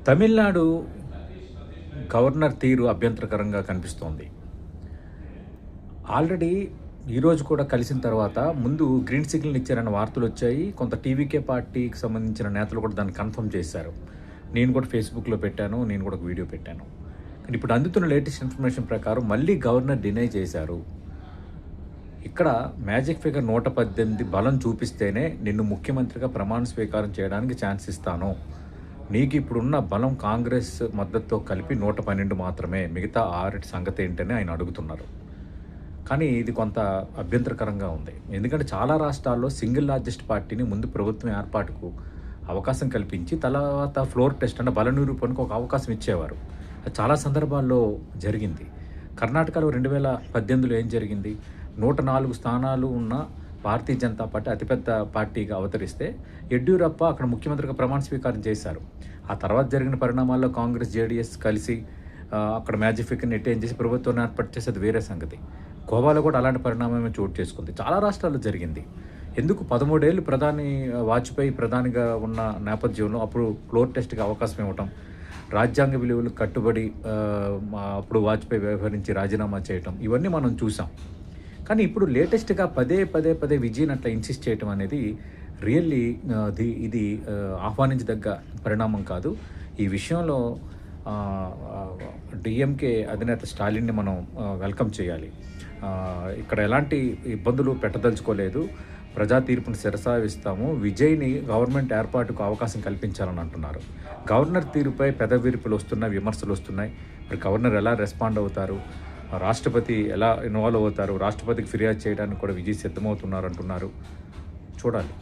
Tamil Nadu governor తీరు అభ్యంతరకరంగా కనిపిస్తోంది. Already ఈరోజు కూడా కలిసిన తర్వాత ముందు గ్రీన్ సిగ్నల్ ఇచ్చారన్న వార్తలు వచ్చాయి. కొంత టీవీకే పార్టీకి సంబంధించిన నేతలు కూడా దాన్ని కన్ఫర్మ్ చేశారు. నేను కూడా ఫేస్బుక్లో పెట్టాను, నేను కూడా ఒక వీడియో పెట్టాను. కానీ ఇప్పుడు అందుతున్న లేటెస్ట్ ఇన్ఫర్మేషన్ ప్రకారం మళ్ళీ గవర్నర్ డినై చేశారు. ఇక్కడ మ్యాజిక్ ఫిగర్ 118 బలం చూపిస్తేనే నిన్ను ముఖ్యమంత్రిగా ప్రమాణ స్వీకారం చేయడానికి ఛాన్స్ ఇస్తాను. నీకు ఇప్పుడున్న బలం కాంగ్రెస్ మద్దతుతో కలిపి 112 మాత్రమే, మిగతా 6 సంగతి ఏంటని ఆయన అడుగుతున్నారు. కానీ ఇది కొంత అభ్యంతరకరంగా ఉంది. ఎందుకంటే చాలా రాష్ట్రాల్లో సింగిల్ లార్జెస్ట్ పార్టీని ముందు ప్రభుత్వం ఏర్పాటుకు అవకాశం కల్పించి తర్వాత ఫ్లోర్ టెస్ట్ అంటే బల నిరూపణకు ఒక అవకాశం ఇచ్చేవారు. అది చాలా సందర్భాల్లో జరిగింది. కర్ణాటకలో 2018లో ఏం జరిగింది? 104 స్థానాలు ఉన్న భారతీయ జనతా పార్టీ అతిపెద్ద పార్టీగా అవతరిస్తే యడ్యూరప్ప అక్కడ ముఖ్యమంత్రిగా ప్రమాణ స్వీకారం చేశారు. ఆ తర్వాత జరిగిన పరిణామాల్లో కాంగ్రెస్ జేడీఎస్ కలిసి అక్కడ మ్యాజిక్ ఫిగర్ని ఎట్టేం చేసి ప్రభుత్వాన్ని ఏర్పాటు చేసి అది వేరే సంగతి. గోవాలో కూడా అలాంటి పరిణామమే చోటు చేసుకుంది. చాలా రాష్ట్రాల్లో జరిగింది. ఎందుకు 13 ఏళ్ళు వాజ్పేయి ప్రధానిగా ఉన్న నేపథ్యంలో అప్పుడు ఫ్లోర్ టెస్ట్కి అవకాశం ఇవ్వటం, రాజ్యాంగ విలువలు కట్టుబడి అప్పుడు వాజ్పేయి వ్యవహరించి రాజీనామా చేయటం, ఇవన్నీ మనం చూసాం. కానీ ఇప్పుడు లేటెస్ట్గా పదే విజయన్ అట్లా ఇన్సిస్ట్ చేయటం అనేది రియల్లీ ఇది ఆహ్వానించదగ్గ పరిణామం కాదు. ఈ విషయంలో డిఎంకే అధినేత స్టాలిన్ని మనం వెల్కమ్ చేయాలి. ఇక్కడ ఎలాంటి ఇబ్బందులు పెట్టదలుచుకోలేదు. ప్రజా తీర్పును శిరసావిస్తాము. విజయ్ని గవర్నమెంట్ ఏర్పాటుకు అవకాశం కల్పించాలని అంటున్నారు. గవర్నర్ తీరుపై పెదవిరుపులు వస్తున్నాయి, విమర్శలు వస్తున్నాయి. మరి గవర్నర్ ఎలా రెస్పాండ్ అవుతారు, రాష్ట్రపతి ఎలా ఇన్వాల్వ్ అవుతారు, రాష్ట్రపతికి ఫిర్యాదు చేయడానికి కూడా విజయ్ సిద్ధమవుతున్నారు అంటున్నారు. చూడాలి.